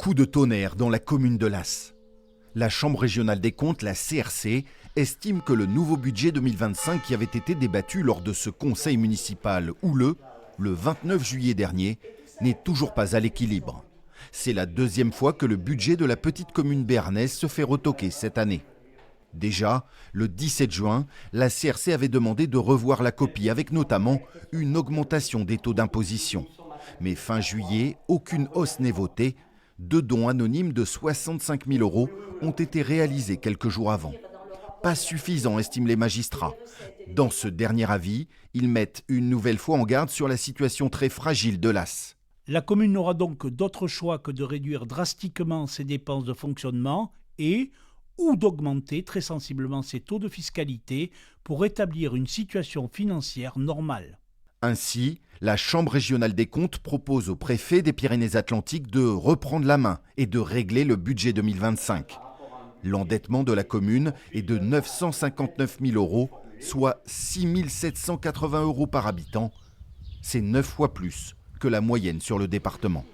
coup de tonnerre dans la commune de Las. La Chambre régionale des comptes, la CRC, estime que le nouveau budget 2025 qui avait été débattu lors de ce conseil municipal houleux, le 29 juillet dernier, n'est toujours pas à l'équilibre. C'est la deuxième fois que le budget de la petite commune béarnaise se fait retoquer cette année. Déjà, le 17 juin, la CRC avait demandé de revoir la copie avec notamment une augmentation des taux d'imposition. Mais fin juillet, aucune hausse n'est votée. 2 dons anonymes de 65 000 € ont été réalisés quelques jours avant. Pas suffisant, estiment les magistrats. Dans ce dernier avis, ils mettent une nouvelle fois en garde sur la situation très fragile de Las. La commune n'aura donc d'autre choix que de réduire drastiquement ses dépenses de fonctionnement ou d'augmenter très sensiblement ses taux de fiscalité pour rétablir une situation financière normale. Ainsi, la Chambre régionale des comptes propose au préfet des Pyrénées-Atlantiques de reprendre la main et de régler le budget 2025. L'endettement de la commune est de 959 000 €, soit 6 780 € par habitant. C'est 9 fois plus que la moyenne sur le département.